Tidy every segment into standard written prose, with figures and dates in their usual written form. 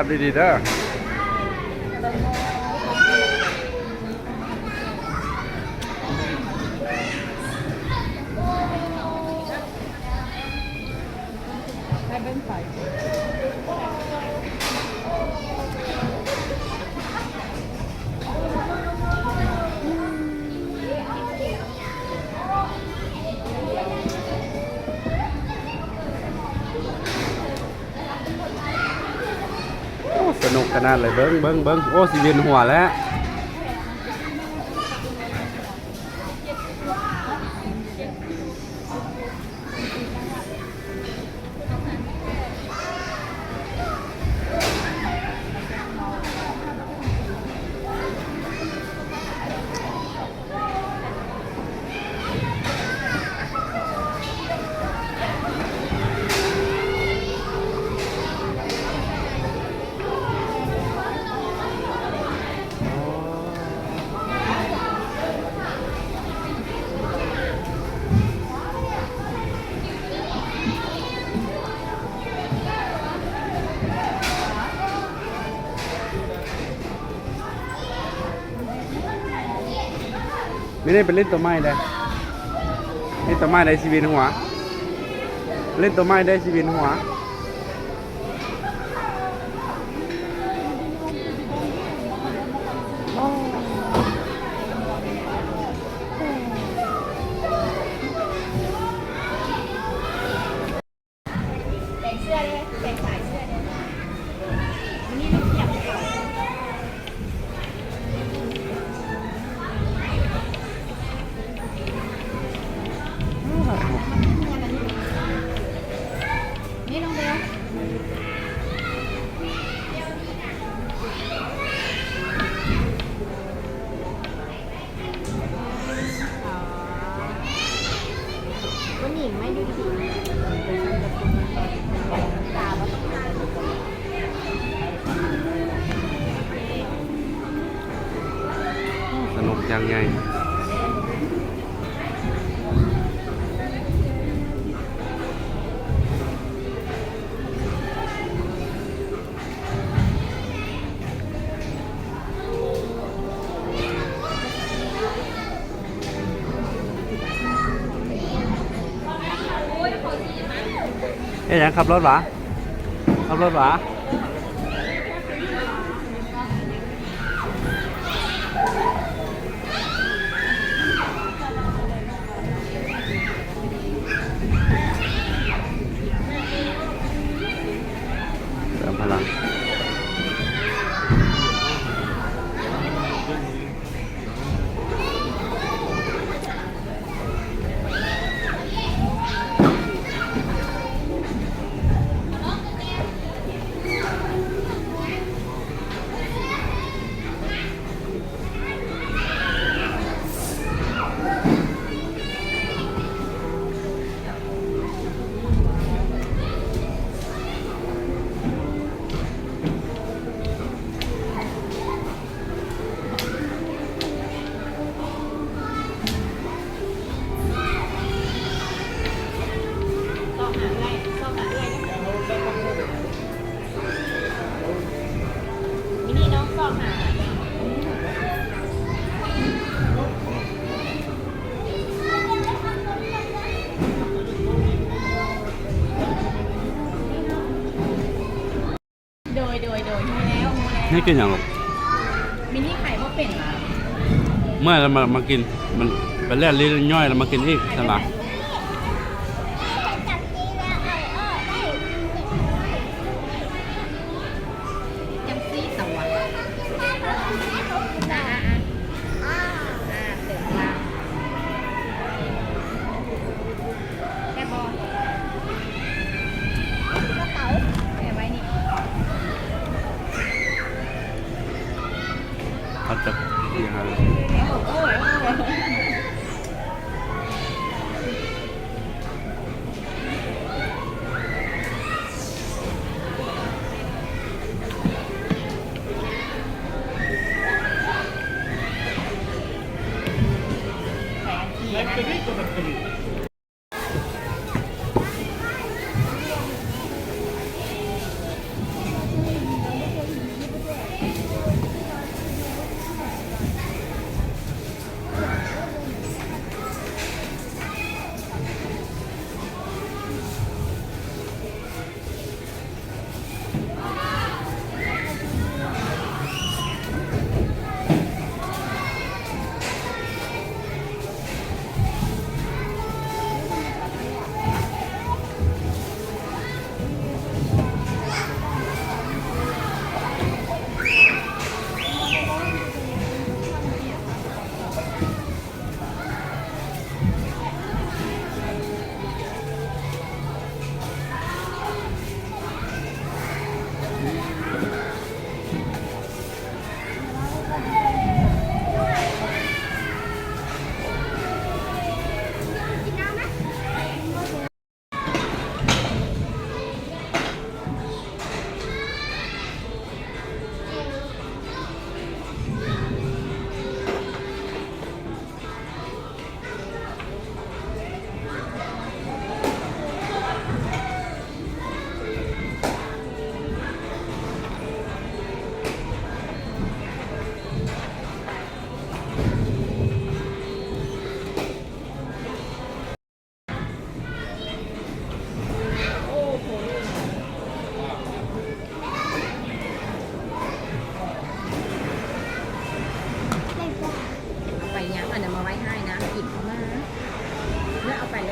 จับดีๆเด้อสนุกขนาดเลยเบิ้งโอ้สิเวียนหัวแล้วไม่ได้ไปเล่นตัวไม้ได้เล่นตัวไม้ได้ชีวิตหัวเล่นตัวไม้ได้ชีวิตหัวแต่งเสื้อได้แต่งสายเสื้อได้วันนี้ไม่เกี่ยวกับนี่น้องเบลวันนี้ไม่ดูดีสนุกยังไงเอ๊ะยังขับรถหวะขับรถหวะเติมพลังมินี่น้องฟองหาโดยมูแล้วนี่กินอย่างหรอมินี่ไข่ว่าเป็นเหรอเมื่อเรามากินมันไปแล่นลิ้นย่อยเรามากินอีกใช่ไหมยังซีสวรรค์เสริมพลังแค่บอลกระเป๋าแค่ไว้นี่ เขาจะยังไง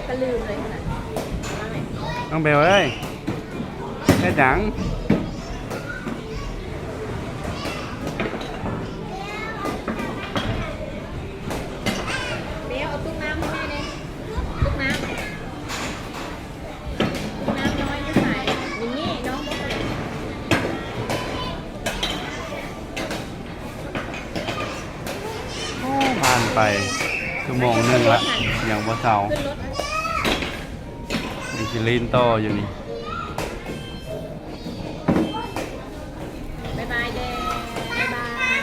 ก็ลืมเลยขนาดว่าไง น้องเบลเอ้ยแค่จัง เบลเอาตุ๊กน้ำให้แม่เลยตุ๊กน้ำน้อยไม่ใส่อย่างนี้น้องบอกเลย ผ่านไปชั่วโมงหนึงละอย่างบ่เศร้า ขึ้นรถ มีชิลินโตออยู่นี่ บ๊ายบายเด้บ๊ายบาย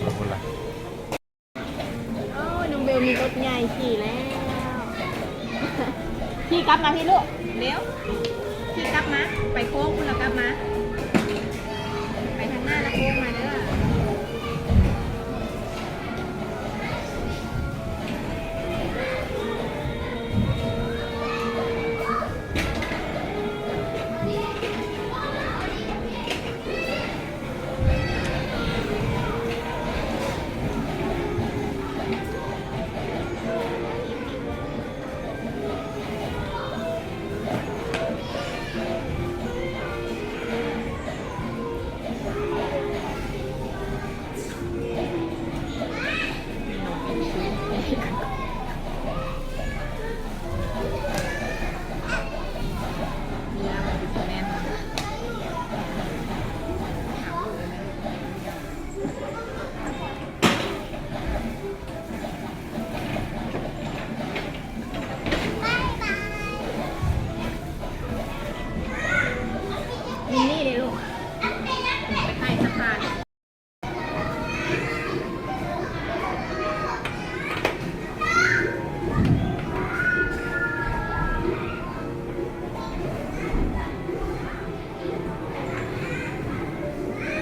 ขอบคุณละ โอ้ยน้องเบลมีรถใหญ่ขี่แล้ว ขี่กลับมาพี่ลูกเร็วขี่กลับมา ไปโค้งคุณแล้วกลับมา ไปทางหน้าแล้วโค้งมาเด้อเนี่ยมันเป็นแน่นมินนี่เลยลูก ไปใต้สะพาน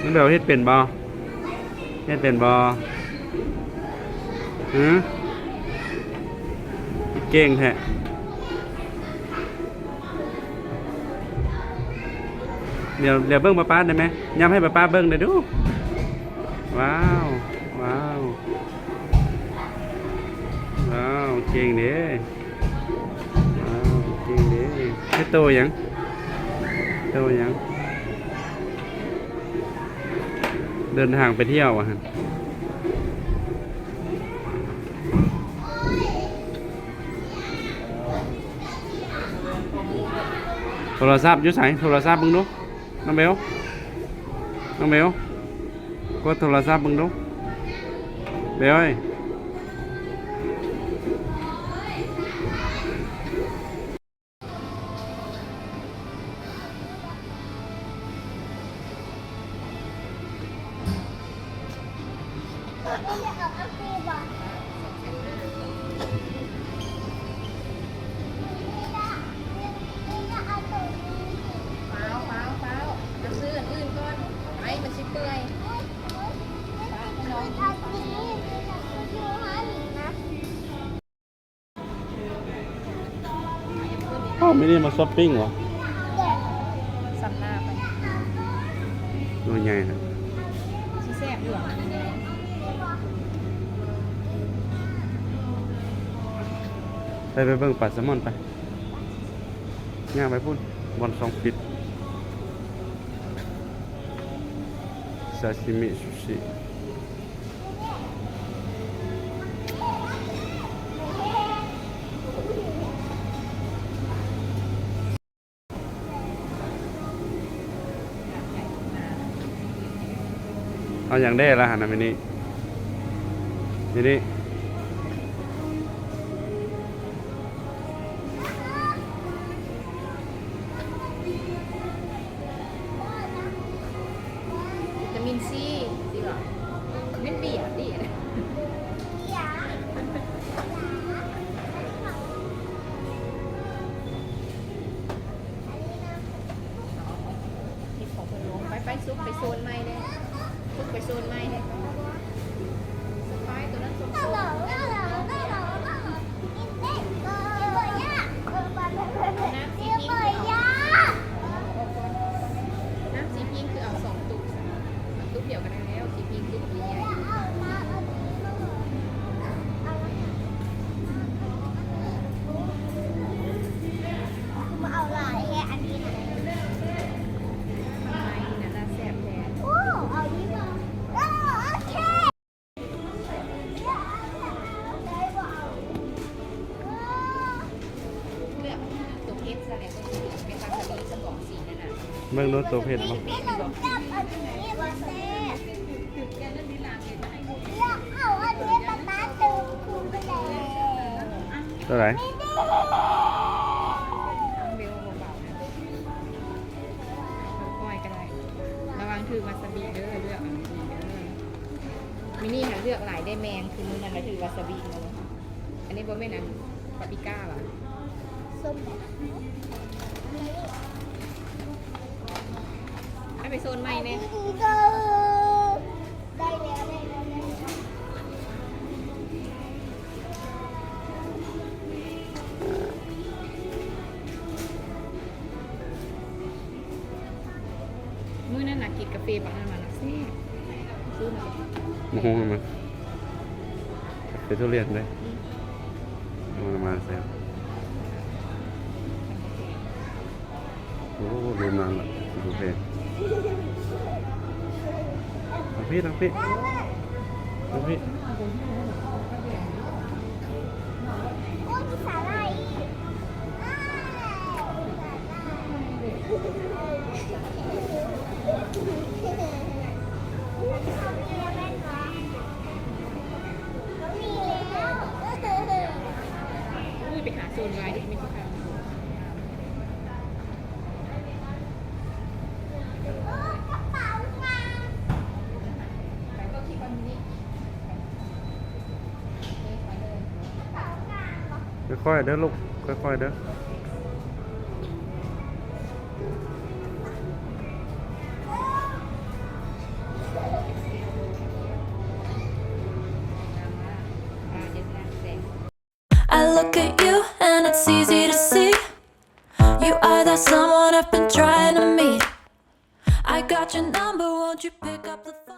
น้องเบลเฮ็ดเป็นบ่เฮ็ดเป็นบ่หือเก่งแท้เดี๋ยวเบิ่งป้าได้ไหมย้ำให้ป้าเบิ่งได้ดูว้าวว้าวว้าวเก่งเด้ว้าวเก่งเด้เฮ็ดโตยังโตยังเดินทางไปเที่ยวอ่ะฮะโทรศัพท์อยู่ไสโทรศัพท์มึงดูน้องเบลน้องเบลกดโทรศัพท์มึงดูเบลเอ้ยฟ้าวจะซื้ออันอื่นก่อนไอ้มันชิเปื่อยฟ้าวให้น้อง อ้าวไม่ได้มาช้อปปิ้งเหรอ สำนาไป ตัวใหญ่นะ ชิแซ่บอยู่อ่ะ ไปเบิ่งปลาแซลมอนไปย่างไปพุ่นบอล2 ฟิตซาชิมิซูชิเอาอย่างได้ละหันนะมินี่มินี่ วิตามินซีดีกว่าไม่เบียดดิที่ของคนลงไปซุปไปโซนไม้เลยซุปไปโซนไม้เลยสไปตัวนั้นซุป แหละเป็นวาซาบิกระบอกสีนั่นน่ะ เบิ่งดูตัวเผ็ดบ่ นี่มันบอก จับอันนี้มาเซ่ แกนั่นดีลาเลยจะให้หมด แล้วเอาอันนี้มาตัดตึงคืนไปแล้ว ตัวไหน เบลเบาๆนะก้อยก็ได้ระวังถือวาซาบิเด้อเลือกอันนี้เด้อมินี่ค่ะเลือกหลายได้แมงคือมันนั่นก็ถือวาซาบิมาเลยอันนี้บ่แม่นอันปาปริก้าว่ะ ส้มแบบ ให้ไปโซนใหม่แน่ ดีก็ได้แล้วได้แล้วได้แล้ว มื้อนั้นน่ะกินกาแฟบางนั้นมานะซิซื้อมา โอ้โหมันเป็นทุเรียนเลยมันมาแซ่บโอ้ลืมนานละดูเพลงทางพี่ทางพี่ทางพี่ โอ้ยมีสาหร่ายอีกมีแล้ว อุ้ยไปหาโซนไว้ดิไม่ใช่ค่ะ กระเป๋ามา ไปก็คิดว่ามินิไปเลย กระเป๋างานเหรอ ค่อยๆเด้อลูกค่อยๆเด้อ I look at you and it's easy to see you are that someone I've been trying to meet. I got your number, won't you pick up the phone?